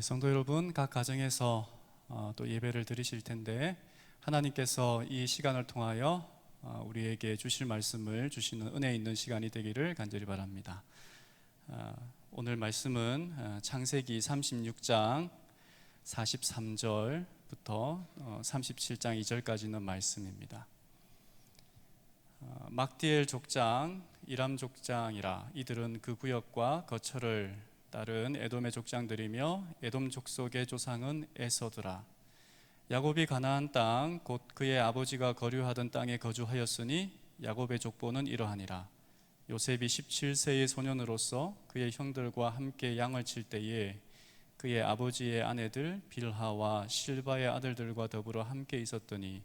성도 여러분, 각 가정에서 또 예배를 드리실 텐데 하나님께서 이 시간을 통하여 우리에게 주실 말씀을 주시는 은혜 있는 시간이 되기를 간절히 바랍니다. 오늘 말씀은 창세기 36장 43절부터 37장 2절까지는 말씀입니다. 막디엘 족장, 이람 족장이라 이들은 그 구역과 거처를 따른 에돔의 족장들이며 에돔 족속의 조상은 에서더라. 야곱이 가나안 땅 곧 그의 아버지가 거류하던 땅에 거주하였으니 야곱의 족보는 이러하니라. 요셉이 17세의 소년으로서 그의 형들과 함께 양을 칠 때에 그의 아버지의 아내들 빌하와 실바의 아들들과 더불어 함께 있었더니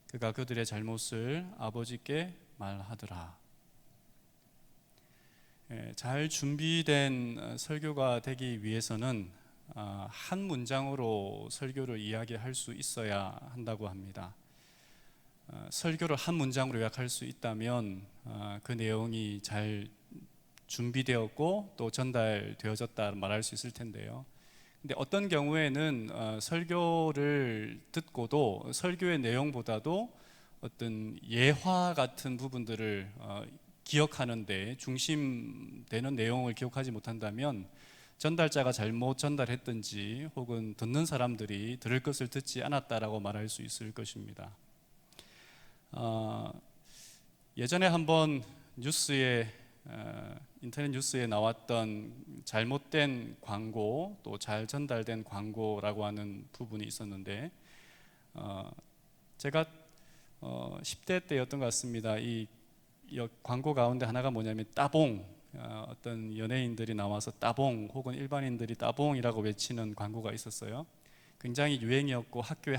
그가 그들의 잘못을 아버지께 말하더라. 잘 준비된 설교가 되기 위해서는 한 문장으로 설교를 이야기할 수 있어야 한다고 합니다. 설교를 한 문장으로 요약할 수 있다면 그 내용이 잘 준비되었고 또 전달되어졌다 말할 수 있을 텐데요. 근데 어떤 경우에는 설교를 듣고도 설교의 내용보다도 어떤 예화 같은 부분들을 기억하는데 중심되는 내용을 기억하지 못한다면 전달자가 잘못 전달했든지 혹은 듣는 사람들이 들을 것을 듣지 않았다라고 말할 수 있을 것입니다. 예전에 한번 인터넷 뉴스에 나왔던 잘못된 광고 또 잘 전달된 광고라고 하는 부분이 있었는데 제가 10대 때였던 것 같습니다. 이 광고 가운데 하나가 뭐냐면 따봉, 어떤 연예인들이 나와서 따봉 혹은 일반인들이 따봉이라고 외치는 광고가 있었어요. 굉장히 유행이었고 학교의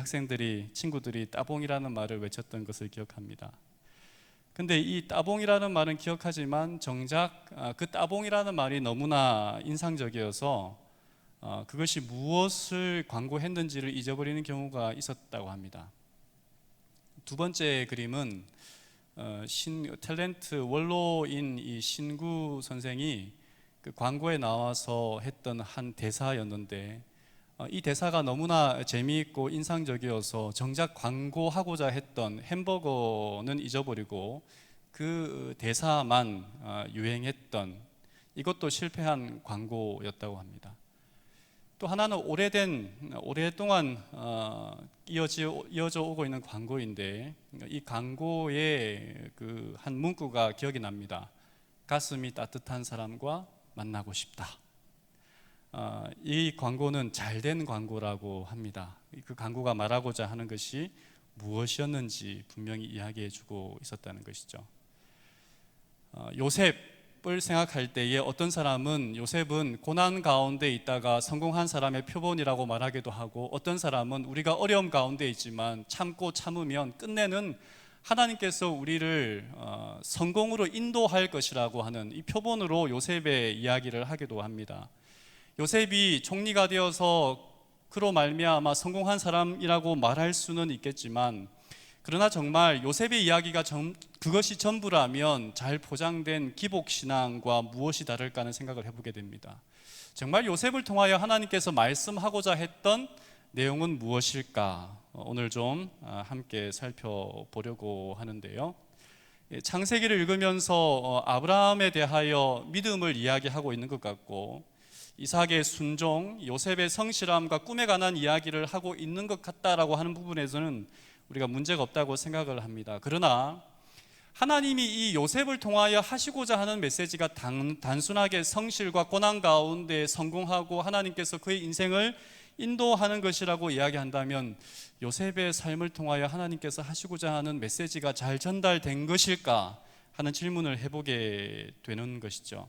친구들이 따봉이라는 말을 외쳤던 것을 기억합니다. 근데 이 따봉이라는 말은 기억하지만 정작 그 따봉이라는 말이 너무나 인상적이어서 그것이 무엇을 광고했는지를 잊어버리는 경우가 있었다고 합니다. 두 번째 그림은 탤런트 원로인 이 신구 선생이 그 광고에 나와서 했던 한 대사였는데 이 대사가 너무나 재미있고 인상적이어서 정작 광고하고자 했던 햄버거는 잊어버리고 그 대사만 유행했던, 이것도 실패한 광고였다고 합니다. 또 하나는 오랫동안 이어져 오고 있는 광고인데 이 광고의 그 한 문구가 기억이 납니다. 가슴이 따뜻한 사람과 만나고 싶다. 이 광고는 잘된 광고라고 합니다. 그 광고가 말하고자 하는 것이 무엇이었는지 분명히 이야기해주고 있었다는 것이죠. 요셉을 생각할 때에 어떤 사람은 요셉은 고난 가운데 있다가 성공한 사람의 표본이라고 말하기도 하고, 어떤 사람은 우리가 어려움 가운데 있지만 참고 참으면 끝내는 하나님께서 우리를 성공으로 인도할 것이라고 하는 이 표본으로 요셉의 이야기를 하기도 합니다. 요셉이 총리가 되어서 그로 말미암아 성공한 사람이라고 말할 수는 있겠지만, 그러나 정말 요셉의 이야기가 그것이 전부라면 잘 포장된 기복신앙과 무엇이 다를까 하는 생각을 해보게 됩니다. 정말 요셉을 통하여 하나님께서 말씀하고자 했던 내용은 무엇일까? 오늘 좀 함께 살펴보려고 하는데요. 창세기를 읽으면서 아브라함에 대하여 믿음을 이야기하고 있는 것 같고, 이삭의 순종, 요셉의 성실함과 꿈에 관한 이야기를 하고 있는 것 같다라고 하는 부분에서는 우리가 문제가 없다고 생각을 합니다. 그러나 하나님이 이 요셉을 통하여 하시고자 하는 메시지가 단순하게 성실과 고난 가운데 성공하고 하나님께서 그의 인생을 인도하는 것이라고 이야기한다면 요셉의 삶을 통하여 하나님께서 하시고자 하는 메시지가 잘 전달된 것일까 하는 질문을 해보게 되는 것이죠.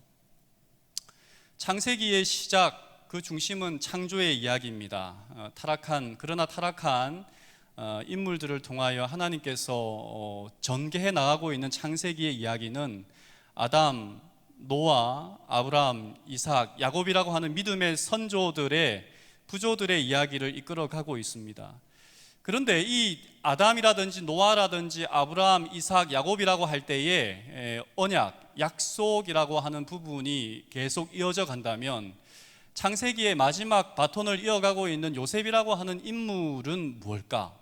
창세기의 시작, 그 중심은 창조의 이야기입니다. 그러나 타락한 인물들을 통하여 하나님께서 전개해 나가고 있는 창세기의 이야기는 아담, 노아, 아브라함, 이삭, 야곱이라고 하는 믿음의 부조들의 이야기를 이끌어가고 있습니다. 그런데 이 아담이라든지 노아라든지 아브라함, 이삭, 야곱이라고 할 때에 언약, 약속이라고 하는 부분이 계속 이어져 간다면 창세기의 마지막 바톤을 이어가고 있는 요셉이라고 하는 인물은 무엇일까?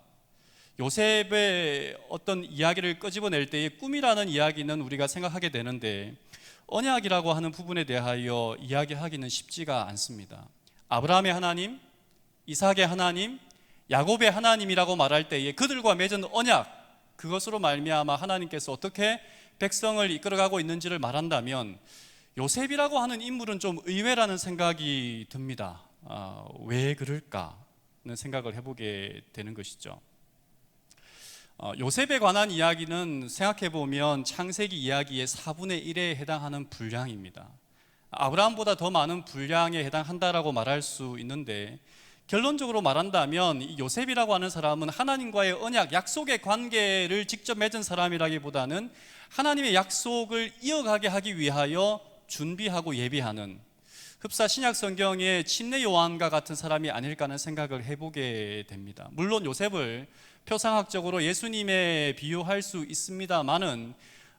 요셉의 어떤 이야기를 끄집어낼 때의 꿈이라는 이야기는 우리가 생각하게 되는데, 언약이라고 하는 부분에 대하여 이야기하기는 쉽지가 않습니다. 아브라함의 하나님, 이삭의 하나님, 야곱의 하나님이라고 말할 때에 그들과 맺은 언약, 그것으로 말미암아 하나님께서 어떻게 백성을 이끌어가고 있는지를 말한다면, 요셉이라고 하는 인물은 좀 의외라는 생각이 듭니다. 왜 그럴까 하는 생각을 해보게 되는 것이죠. 요셉에 관한 이야기는 생각해보면 창세기 이야기의 4분의 1에 해당하는 분량입니다. 아브라함보다 더 많은 분량에 해당한다라고 말할 수 있는데, 결론적으로 말한다면 이 요셉이라고 하는 사람은 하나님과의 언약, 약속의 관계를 직접 맺은 사람이라기보다는 하나님의 약속을 이어가게 하기 위하여 준비하고 예비하는, 흡사 신약 성경의 침례 요한과 같은 사람이 아닐까 하는 생각을 해보게 됩니다. 물론 요셉을 표상학적으로 예수님에 비유할 수 있습니다만은,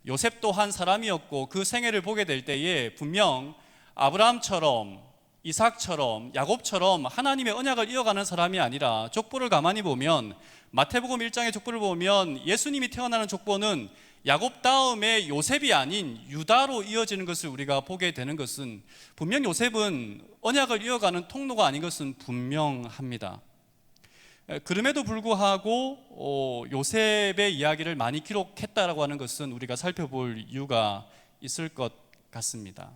요셉 또한 사람이었고 그 생애를 보게 될 때에 분명 아브라함처럼, 이삭처럼, 야곱처럼 하나님의 언약을 이어가는 사람이 아니라, 족보를 가만히 보면 마태복음 1장의 족보를 보면 예수님이 태어나는 족보는 야곱 다음에 요셉이 아닌 유다로 이어지는 것을 우리가 보게 되는 것은, 분명 요셉은 언약을 이어가는 통로가 아닌 것은 분명합니다. 그럼에도 불구하고 요셉의 이야기를 많이 기록했다라고 하는 것은 우리가 살펴볼 이유가 있을 것 같습니다.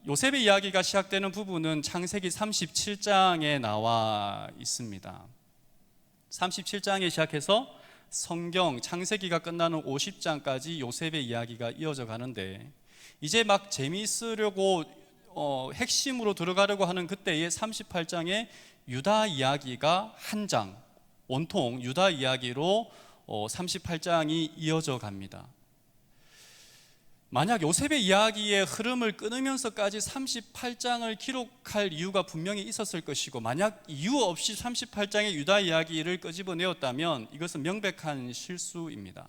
요셉의 이야기가 시작되는 부분은 창세기 37장에 나와 있습니다. 37장에 시작해서 성경 창세기가 끝나는 50장까지 요셉의 이야기가 이어져 가는데, 이제 막 재미있으려고 핵심으로 들어가려고 하는 그때의 38장에 유다 이야기가 한 장, 온통 유다 이야기로 38장이 이어져 갑니다. 만약 요셉의 이야기의 흐름을 끊으면서까지 38장을 기록할 이유가 분명히 있었을 것이고, 만약 이유 없이 38장의 유다 이야기를 끄집어내었다면 이것은 명백한 실수입니다.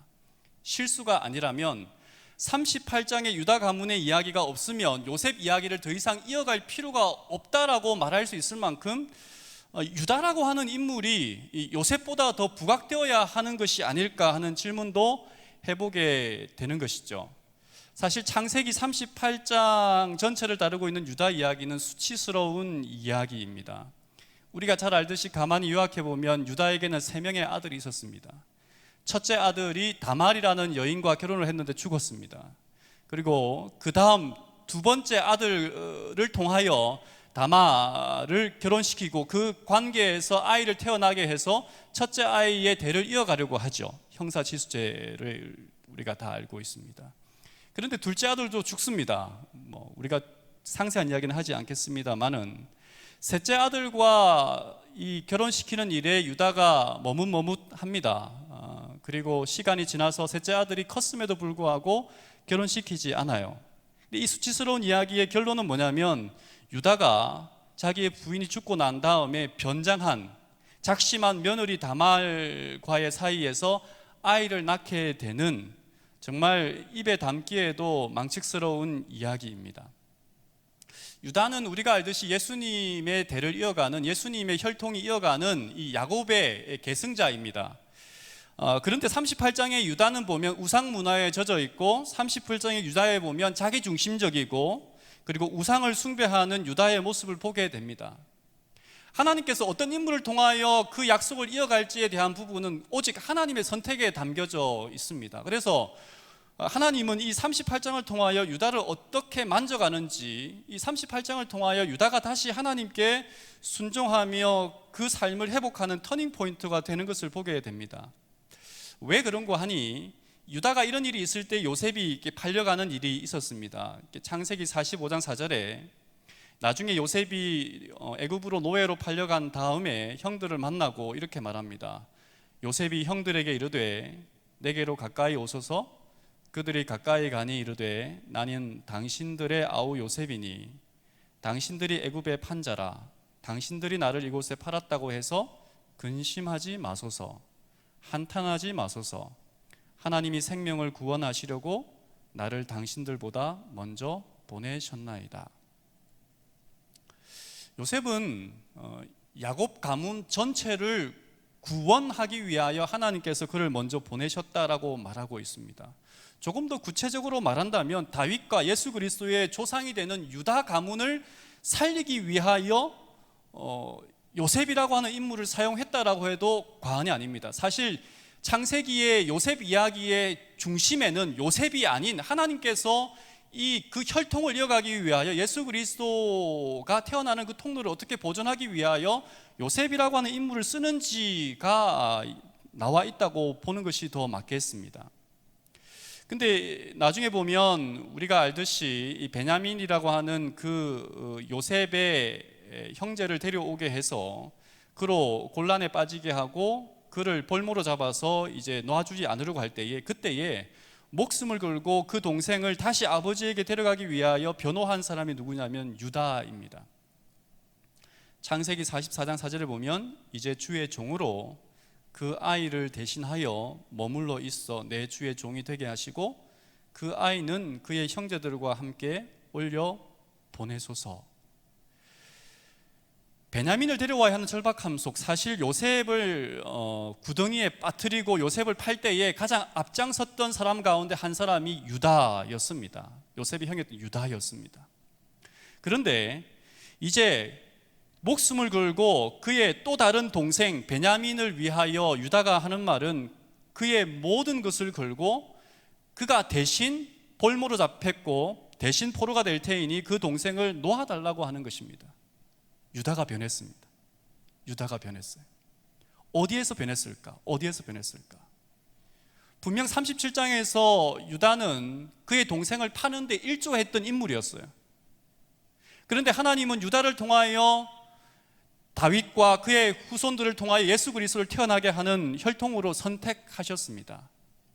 실수가 아니라면 38장의 유다 가문의 이야기가 없으면 요셉 이야기를 더 이상 이어갈 필요가 없다라고 말할 수 있을 만큼, 유다라고 하는 인물이 요셉보다 더 부각되어야 하는 것이 아닐까 하는 질문도 해보게 되는 것이죠. 사실 창세기 38장 전체를 다루고 있는 유다 이야기는 수치스러운 이야기입니다. 우리가 잘 알듯이 가만히 요약해보면 유다에게는 3명의 아들이 있었습니다. 첫째 아들이 다말이라는 여인과 결혼을 했는데 죽었습니다. 그리고 그 다음 두 번째 아들을 통하여 다말을 결혼시키고 그 관계에서 아이를 태어나게 해서 첫째 아이의 대를 이어가려고 하죠. 형사지수죄를 우리가 다 알고 있습니다. 그런데 둘째 아들도 죽습니다. 우리가 상세한 이야기는 하지 않겠습니다만은, 셋째 아들과 이 결혼시키는 일에 유다가 머뭇머뭇합니다. 그리고 시간이 지나서 셋째 아들이 컸음에도 불구하고 결혼시키지 않아요. 이 수치스러운 이야기의 결론은 뭐냐면, 유다가 자기의 부인이 죽고 난 다음에 변장한 작심한 며느리 다말과의 사이에서 아이를 낳게 되는, 정말 입에 담기에도 망측스러운 이야기입니다. 유다는 우리가 알듯이 예수님의 대를 이어가는, 예수님의 혈통이 이어가는 이 야곱의 계승자입니다. 그런데 38장의 유다는 보면 우상 문화에 젖어 있고, 38장의 유다에 보면 자기중심적이고, 그리고 우상을 숭배하는 유다의 모습을 보게 됩니다. 하나님께서 어떤 인물을 통하여 그 약속을 이어갈지에 대한 부분은 오직 하나님의 선택에 담겨져 있습니다. 그래서 하나님은 이 38장을 통하여 유다를 어떻게 만져가는지, 이 38장을 통하여 유다가 다시 하나님께 순종하며 그 삶을 회복하는 터닝 포인트가 되는 것을 보게 됩니다. 왜 그런고 하니, 유다가 이런 일이 있을 때 요셉이 팔려가는 일이 있었습니다. 창세기 45장 4절에 나중에 요셉이 애굽으로 노예로 팔려간 다음에 형들을 만나고 이렇게 말합니다. 요셉이 형들에게 이르되 내게로 가까이 오소서. 그들이 가까이 가니 이르되 나는 당신들의 아우 요셉이니 당신들이 애굽의 판자라. 당신들이 나를 이곳에 팔았다고 해서 근심하지 마소서. 한탄하지 마소서. 하나님이 생명을 구원하시려고 나를 당신들보다 먼저 보내셨나이다. 요셉은 야곱 가문 전체를 구원하기 위하여 하나님께서 그를 먼저 보내셨다라고 말하고 있습니다. 조금 더 구체적으로 말한다면 다윗과 예수 그리스도의 조상이 되는 유다 가문을 살리기 위하여 요셉이라고 하는 인물을 사용했다라고 해도 과언이 아닙니다. 사실 창세기의 요셉 이야기의 중심에는 요셉이 아닌 하나님께서 그 혈통을 이어가기 위하여 예수 그리스도가 태어나는 그 통로를 어떻게 보존하기 위하여 요셉이라고 하는 인물을 쓰는지가 나와 있다고 보는 것이 더 맞겠습니다. 근데 나중에 보면 우리가 알듯이 이 베냐민이라고 하는 그 요셉의 형제를 데려오게 해서 그로 곤란에 빠지게 하고 그를 볼모로 잡아서 이제 놔주지 않으려고 할 때에 그때에 목숨을 걸고 그 동생을 다시 아버지에게 데려가기 위하여 변호한 사람이 누구냐면 유다입니다. 창세기 44장 4절에 보면 이제 주의 종으로 그 아이를 대신하여 머물러 있어 내 주의 종이 되게 하시고 그 아이는 그의 형제들과 함께 올려 보내소서. 베냐민을 데려와야 하는 절박함 속 사실 요셉을 구덩이에 빠뜨리고 요셉을 팔 때에 가장 앞장섰던 사람 가운데 한 사람이 유다였습니다. 요셉의 형이었던 유다였습니다. 그런데 이제 목숨을 걸고 그의 또 다른 동생 베냐민을 위하여 유다가 하는 말은 그의 모든 것을 걸고 그가 대신 볼모로 잡혔고 대신 포로가 될 테이니 그 동생을 놓아달라고 하는 것입니다. 유다가 변했습니다. 유다가 변했어요. 어디에서 변했을까? 어디에서 변했을까? 분명 37장에서 유다는 그의 동생을 파는데 일조했던 인물이었어요. 그런데 하나님은 유다를 통하여 다윗과 그의 후손들을 통하여 예수 그리스도를 태어나게 하는 혈통으로 선택하셨습니다.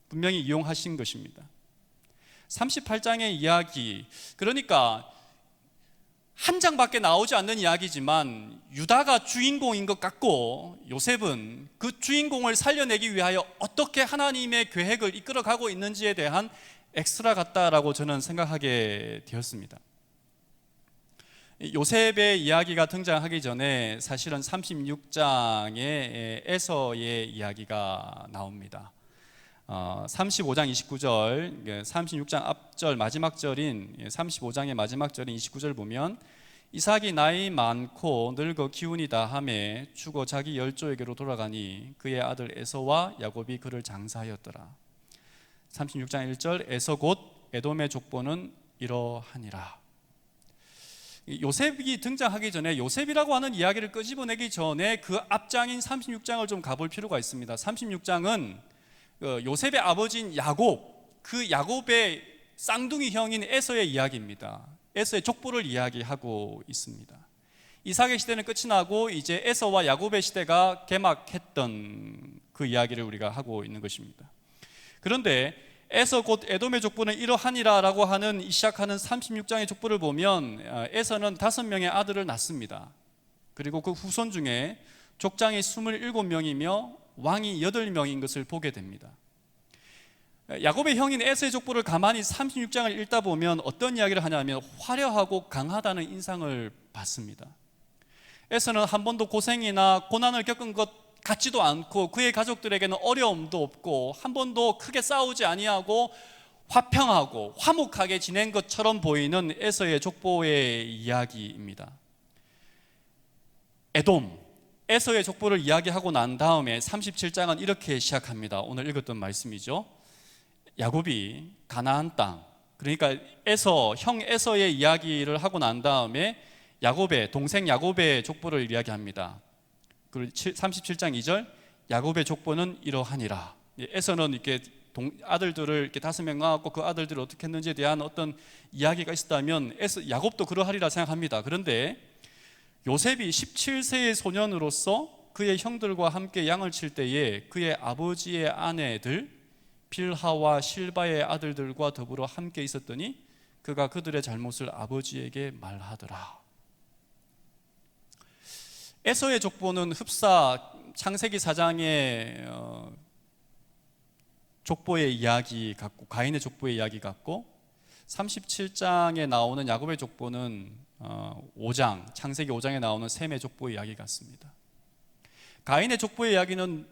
분명히 이용하신 것입니다. 38장의 이야기, 그러니까 한 장밖에 나오지 않는 이야기지만 유다가 주인공인 것 같고 요셉은 그 주인공을 살려내기 위하여 어떻게 하나님의 계획을 이끌어가고 있는지에 대한 엑스트라 같다라고 저는 생각하게 되었습니다. 요셉의 이야기가 등장하기 전에 사실은 36장에 에서의 이야기가 나옵니다. 35장 29절, 36장 앞절 마지막 절인 35장의 마지막 절인 29절 보면 이삭이 나이 많고 늙어 기운이 다하매 죽어 자기 열조에게로 돌아가니 그의 아들 에서와 야곱이 그를 장사하였더라. 36장 1절 에서 곧 에돔의 족보는 이러하니라. 요셉이 등장하기 전에 요셉이라고 하는 이야기를 끄집어내기 전에 그 앞장인 36장을 좀 가볼 필요가 있습니다. 36장은 요셉의 아버지인 야곱, 그 야곱의 쌍둥이 형인 에서의 이야기입니다. 에서의 족보를 이야기하고 있습니다. 이삭의 시대는 끝이 나고 이제 에서와 야곱의 시대가 개막했던 그 이야기를 우리가 하고 있는 것입니다. 그런데 에서 곧 에돔의 족보는 이러하니라 라고 하는 시작하는 36장의 족보를 보면 에서는 5명의 아들을 낳습니다. 그리고 그 후손 중에 족장이 27명이며 왕이 8명인 것을 보게 됩니다. 야곱의 형인 에서의 족보를 가만히 36장을 읽다 보면 어떤 이야기를 하냐면 화려하고 강하다는 인상을 받습니다. 에서는 한 번도 고생이나 고난을 겪은 것 같지도 않고 그의 가족들에게는 어려움도 없고 한 번도 크게 싸우지 아니하고 화평하고 화목하게 지낸 것처럼 보이는 에서의 족보의 이야기입니다. 에돔, 에서의 족보를 이야기하고 난 다음에 37장은 이렇게 시작합니다. 오늘 읽었던 말씀이죠. 야곱이 가나안 땅, 그러니까 형 에서의 이야기를 하고 난 다음에 야곱의 동생 야곱의 족보를 이야기합니다. 37장 2절 야곱의 족보는 이러하니라. 에서는 이렇게 아들들을 이렇게 5명 낳았고 그 아들들을 어떻게 했는지에 대한 어떤 이야기가 있었다면 야곱도 그러하리라 생각합니다. 그런데 요셉이 17세의 소년으로서 그의 형들과 함께 양을 칠 때에 그의 아버지의 아내들 빌하와 실바의 아들들과 더불어 함께 있었더니 그가 그들의 잘못을 아버지에게 말하더라. 에서의 족보는 흡사 창세기 4장의 족보의 이야기 같고 가인의 족보의 이야기 같고 37장에 나오는 야곱의 족보는 5장, 창세기 5장에 나오는 셈의 족보의 이야기 같습니다. 가인의 족보의 이야기는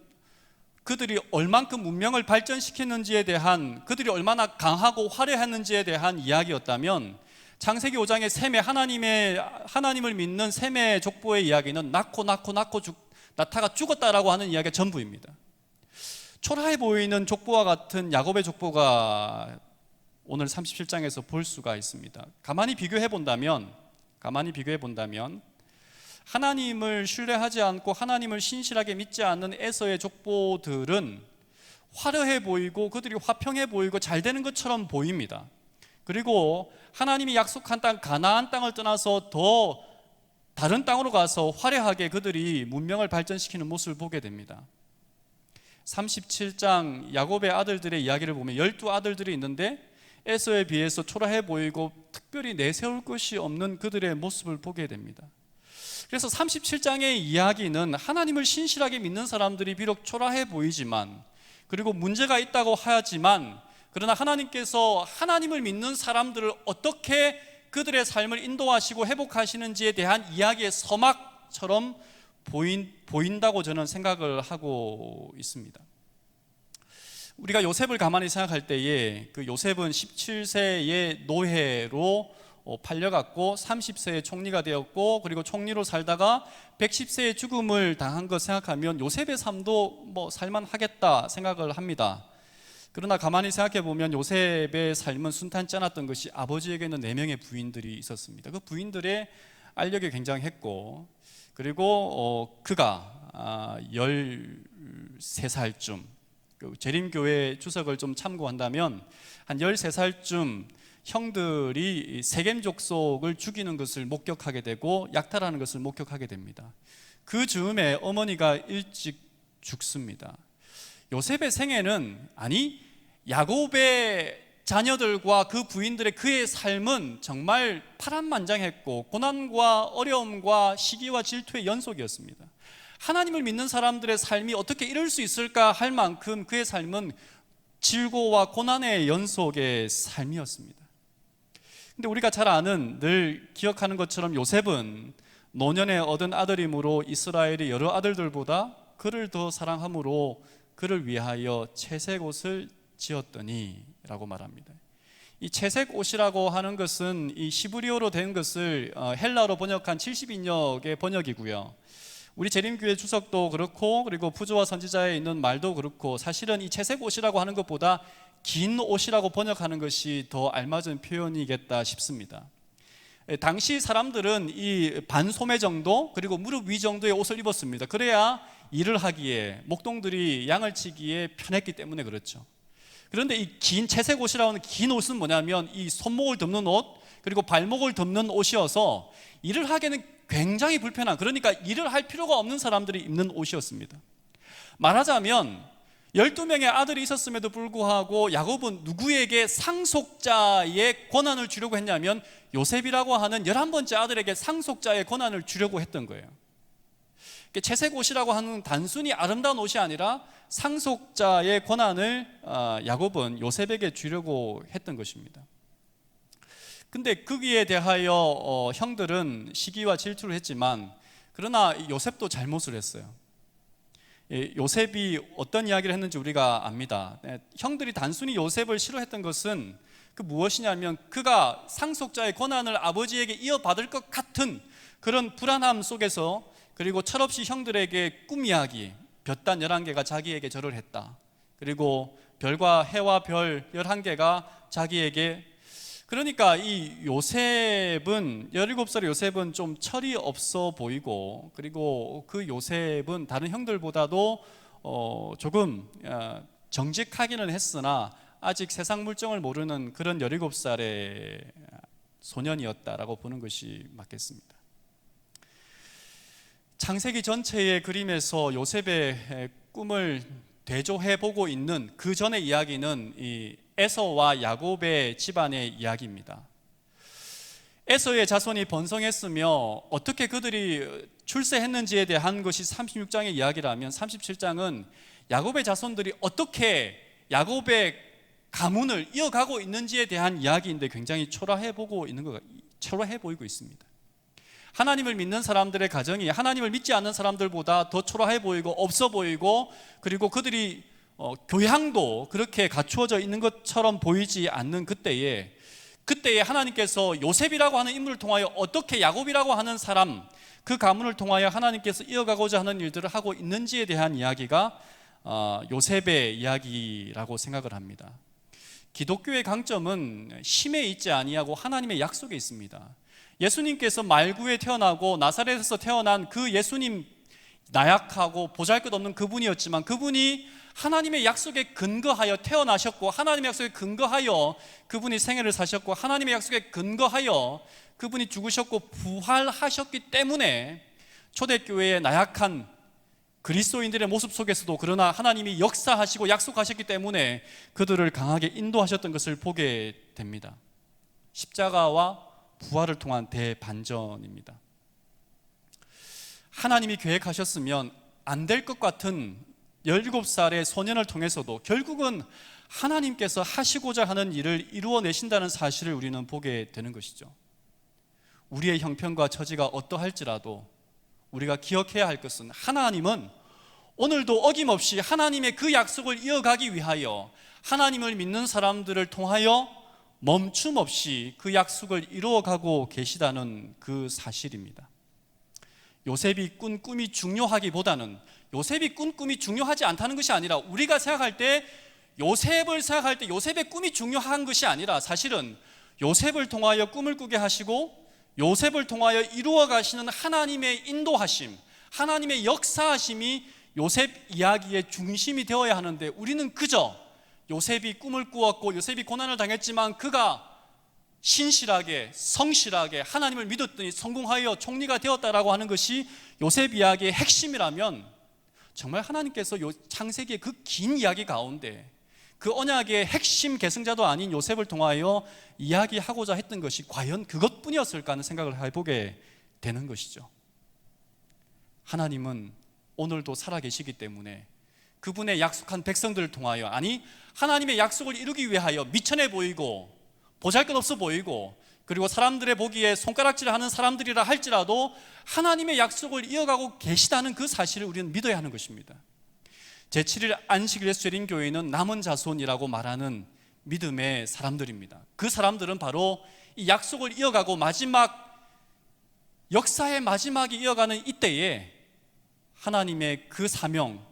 그들이 얼만큼 문명을 발전시켰는지에 대한, 그들이 얼마나 강하고 화려했는지에 대한 이야기였다면, 창세기 5장의 셈의 하나님을 믿는 셈의 족보의 이야기는 나타가 죽었다라고 하는 이야기가 전부입니다. 초라해 보이는 족보와 같은 야곱의 족보가 오늘 37장에서 볼 수가 있습니다. 가만히 비교해 본다면 하나님을 신뢰하지 않고 하나님을 신실하게 믿지 않는 에서의 족보들은 화려해 보이고 그들이 화평해 보이고 잘 되는 것처럼 보입니다. 그리고 하나님이 약속한 땅 가나안 땅을 떠나서 더 다른 땅으로 가서 화려하게 그들이 문명을 발전시키는 모습을 보게 됩니다. 37장 야곱의 아들들의 이야기를 보면 12아들들이 있는데 에서에 비해서 초라해 보이고 특별히 내세울 것이 없는 그들의 모습을 보게 됩니다. 그래서 37장의 이야기는 하나님을 신실하게 믿는 사람들이 비록 초라해 보이지만, 그리고 문제가 있다고 하지만, 그러나 하나님께서 하나님을 믿는 사람들을 어떻게 그들의 삶을 인도하시고 회복하시는지에 대한 이야기의 서막처럼 보인다고 저는 생각을 하고 있습니다. 우리가 요셉을 가만히 생각할 때에 그 요셉은 17세의 노예로 팔려갔고 30세에 총리가 되었고, 그리고 총리로 살다가 110세의 죽음을 당한 것 생각하면 요셉의 삶도 살만하겠다 생각을 합니다. 그러나 가만히 생각해 보면 요셉의 삶은 순탄치 않았던 것이, 아버지에게는 4명의 부인들이 있었습니다. 그 부인들의 알력이 굉장했고, 그리고 그가 13살쯤 재림교회 주석을 좀 참고한다면 한 13살쯤 형들이 세겜 족속을 죽이는 것을 목격하게 되고 약탈하는 것을 목격하게 됩니다. 그 즈음에 어머니가 일찍 죽습니다. 요셉의 생애는, 야곱의 자녀들과 그 부인들의 그의 삶은 정말 파란만장했고 고난과 어려움과 시기와 질투의 연속이었습니다. 하나님을 믿는 사람들의 삶이 어떻게 이럴 수 있을까 할 만큼 그의 삶은 질고와 고난의 연속의 삶이었습니다. 근데 우리가 잘 아는, 늘 기억하는 것처럼 요셉은 노년에 얻은 아들이므로 이스라엘의 여러 아들들보다 그를 더 사랑함으로 그를 위하여 채색 옷을 지었더니 라고 말합니다. 이 채색 옷이라고 하는 것은 이 시브리어로 된 것을 헬라어로 번역한 70인역의 번역이고요. 우리 재림교회 주석도 그렇고, 그리고 부조와 선지자에 있는 말도 그렇고, 사실은 이 채색 옷이라고 하는 것보다 긴 옷이라고 번역하는 것이 더 알맞은 표현이겠다 싶습니다. 당시 사람들은 이 반소매 정도, 그리고 무릎 위 정도의 옷을 입었습니다. 그래야 일을 하기에, 목동들이 양을 치기에 편했기 때문에 그렇죠. 그런데 이 긴 채색 옷이라고 하는 긴 옷은 뭐냐면 이 손목을 덮는 옷, 그리고 발목을 덮는 옷이어서 일을 하기에는 굉장히 불편한, 그러니까 일을 할 필요가 없는 사람들이 입는 옷이었습니다. 말하자면 12명의 아들이 있었음에도 불구하고 야곱은 누구에게 상속자의 권한을 주려고 했냐면 요셉이라고 하는 11번째 아들에게 상속자의 권한을 주려고 했던 거예요. 채색 옷이라고 하는 단순히 아름다운 옷이 아니라 상속자의 권한을 야곱은 요셉에게 주려고 했던 것입니다. 근데 거기에 대하여 형들은 시기와 질투를 했지만, 그러나 요셉도 잘못을 했어요. 요셉이 어떤 이야기를 했는지 우리가 압니다. 형들이 단순히 요셉을 싫어했던 것은 그 무엇이냐면, 그가 상속자의 권한을 아버지에게 이어받을 것 같은 그런 불안함 속에서, 그리고 철없이 형들에게 꿈 이야기, 볕단 11개가 자기에게 절을 했다, 그리고 별과 해와 별 11개가 자기에게, 그러니까 이 요셉은, 17살의 요셉은 좀 철이 없어 보이고, 그리고 그 요셉은 다른 형들보다도 조금 정직하기는 했으나 아직 세상 물정을 모르는 그런 17살의 소년이었다라고 보는 것이 맞겠습니다. 창세기 전체의 그림에서 요셉의 꿈을 대조해보고 있는 그 전의 이야기는 이 에서와 야곱의 집안의 이야기입니다. 에서의 자손이 번성했으며 어떻게 그들이 출세했는지에 대한 것이 36장의 이야기라면, 37장은 야곱의 자손들이 어떻게 야곱의 가문을 이어가고 있는지에 대한 이야기인데 굉장히 초라해 보이고 있습니다. 하나님을 믿는 사람들의 가정이 하나님을 믿지 않는 사람들보다 더 초라해 보이고 없어 보이고, 그리고 그들이 교양도 그렇게 갖추어져 있는 것처럼 보이지 않는 그때에 하나님께서 요셉이라고 하는 인물을 통하여 어떻게 야곱이라고 하는 사람, 그 가문을 통하여 하나님께서 이어가고자 하는 일들을 하고 있는지에 대한 이야기가 요셉의 이야기라고 생각을 합니다. 기독교의 강점은 힘에 있지 아니하고 하나님의 약속에 있습니다. 예수님께서 말구에 태어나고 나사렛에서 태어난 그 예수님, 나약하고 보잘것없는 그분이었지만 그분이 하나님의 약속에 근거하여 태어나셨고, 하나님의 약속에 근거하여 그분이 생애를 사셨고, 하나님의 약속에 근거하여 그분이 죽으셨고 부활하셨기 때문에 초대교회의 나약한 그리스도인들의 모습 속에서도 그러나 하나님이 역사하시고 약속하셨기 때문에 그들을 강하게 인도하셨던 것을 보게 됩니다. 십자가와 부활을 통한 대반전입니다. 하나님이 계획하셨으면 안 될 것 같은 17살의 소년을 통해서도 결국은 하나님께서 하시고자 하는 일을 이루어내신다는 사실을 우리는 보게 되는 것이죠. 우리의 형편과 처지가 어떠할지라도 우리가 기억해야 할 것은, 하나님은 오늘도 어김없이 하나님의 그 약속을 이어가기 위하여 하나님을 믿는 사람들을 통하여 멈춤 없이 그 약속을 이루어가고 계시다는 그 사실입니다. 요셉이 꾼 꿈이 중요하기보다는, 요셉이 꾼 꿈이 중요하지 않다는 것이 아니라, 우리가 생각할 때 요셉을 생각할 때 요셉의 꿈이 중요한 것이 아니라, 사실은 요셉을 통하여 꿈을 꾸게 하시고 요셉을 통하여 이루어 가시는 하나님의 인도하심, 하나님의 역사하심이 요셉 이야기의 중심이 되어야 하는데, 우리는 그저 요셉이 꿈을 꾸었고 요셉이 고난을 당했지만 그가 신실하게 성실하게 하나님을 믿었더니 성공하여 총리가 되었다라고 하는 것이 요셉 이야기의 핵심이라면, 정말 하나님께서 창세기의 그 긴 이야기 가운데 그 언약의 핵심 계승자도 아닌 요셉을 통하여 이야기하고자 했던 것이 과연 그것뿐이었을까 하는 생각을 해보게 되는 것이죠. 하나님은 오늘도 살아계시기 때문에 그분의 약속한 백성들을 통하여, 아니 하나님의 약속을 이루기 위하여 미천해 보이고 보잘것없어 보이고, 그리고 사람들의 보기에 손가락질을 하는 사람들이라 할지라도 하나님의 약속을 이어가고 계시다는 그 사실을 우리는 믿어야 하는 것입니다. 제7일 안식일 예수재림교회는 남은 자손이라고 말하는 믿음의 사람들입니다. 그 사람들은 바로 이 약속을 이어가고 역사의 마지막이 이어가는 이때에 하나님의 그 사명,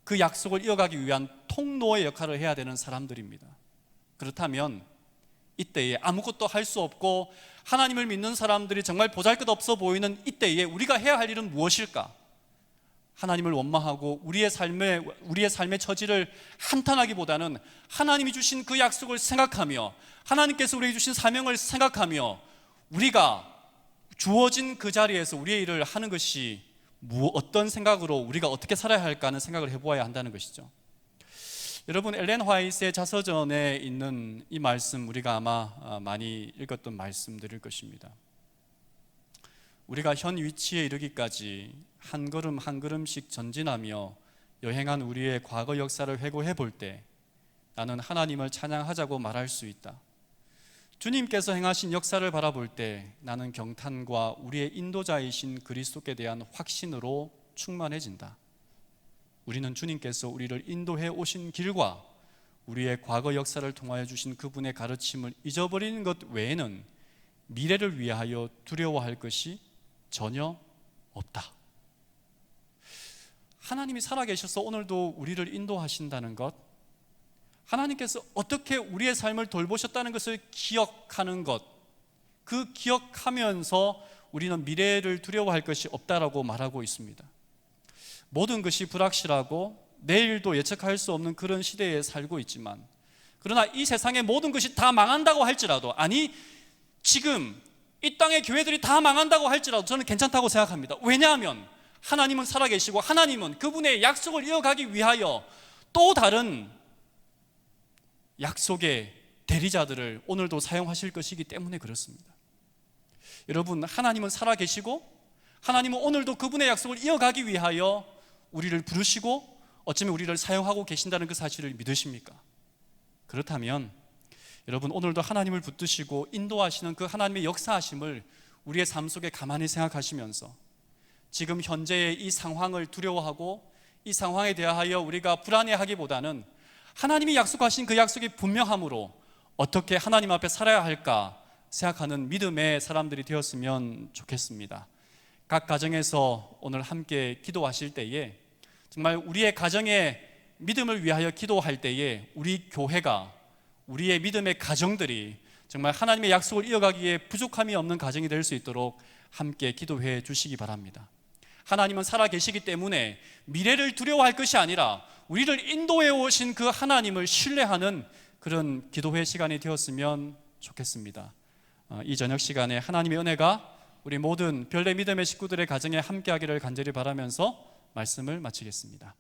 그 약속을 이어가기 위한 통로의 역할을 해야 되는 사람들입니다. 그렇다면 이때에 아무것도 할 수 없고 하나님을 믿는 사람들이 정말 보잘것없어 보이는 이때에 우리가 해야 할 일은 무엇일까? 하나님을 원망하고 우리의 삶의 처지를 한탄하기보다는 하나님이 주신 그 약속을 생각하며, 하나님께서 우리에게 주신 사명을 생각하며 우리가 주어진 그 자리에서 우리의 일을 하는 것이 어떤 생각으로 우리가 어떻게 살아야 할까 하는 생각을 해보아야 한다는 것이죠. 여러분, 엘렌 화이트의 자서전에 있는 이 말씀, 우리가 아마 많이 읽었던 말씀들일 것입니다. 우리가 현 위치에 이르기까지 한 걸음 한 걸음씩 전진하며 여행한 우리의 과거 역사를 회고해 볼 때 나는 하나님을 찬양하자고 말할 수 있다. 주님께서 행하신 역사를 바라볼 때 나는 경탄과 우리의 인도자이신 그리스도께 대한 확신으로 충만해진다. 우리는 주님께서 우리를 인도해 오신 길과 우리의 과거 역사를 통하여 주신 그분의 가르침을 잊어버리는 것 외에는 미래를 위하여 두려워할 것이 전혀 없다. 하나님이 살아계셔서 오늘도 우리를 인도하신다는 것, 하나님께서 어떻게 우리의 삶을 돌보셨다는 것을 기억하는 것, 그 기억하면서 우리는 미래를 두려워할 것이 없다라고 말하고 있습니다. 모든 것이 불확실하고 내일도 예측할 수 없는 그런 시대에 살고 있지만, 그러나 이 세상의 모든 것이 다 망한다고 할지라도, 아니 지금 이 땅의 교회들이 다 망한다고 할지라도 저는 괜찮다고 생각합니다. 왜냐하면 하나님은 살아계시고 하나님은 그분의 약속을 이어가기 위하여 또 다른 약속의 대리자들을 오늘도 사용하실 것이기 때문에 그렇습니다. 여러분, 하나님은 살아계시고 하나님은 오늘도 그분의 약속을 이어가기 위하여 우리를 부르시고 어쩌면 우리를 사용하고 계신다는 그 사실을 믿으십니까? 그렇다면 여러분, 오늘도 하나님을 붙드시고 인도하시는 그 하나님의 역사하심을 우리의 삶 속에 가만히 생각하시면서 지금 현재의 이 상황을 두려워하고 이 상황에 대하여 우리가 불안해하기보다는 하나님이 약속하신 그 약속이 분명함으로 어떻게 하나님 앞에 살아야 할까 생각하는 믿음의 사람들이 되었으면 좋겠습니다. 각 가정에서 오늘 함께 기도하실 때에 정말 우리의 가정의 믿음을 위하여 기도할 때에 우리 교회가, 우리의 믿음의 가정들이 정말 하나님의 약속을 이어가기에 부족함이 없는 가정이 될 수 있도록 함께 기도해 주시기 바랍니다. 하나님은 살아계시기 때문에 미래를 두려워할 것이 아니라 우리를 인도해 오신 그 하나님을 신뢰하는 그런 기도회 시간이 되었으면 좋겠습니다. 이 저녁 시간에 하나님의 은혜가 우리 모든 별내 믿음의 식구들의 가정에 함께하기를 간절히 바라면서 말씀을 마치겠습니다.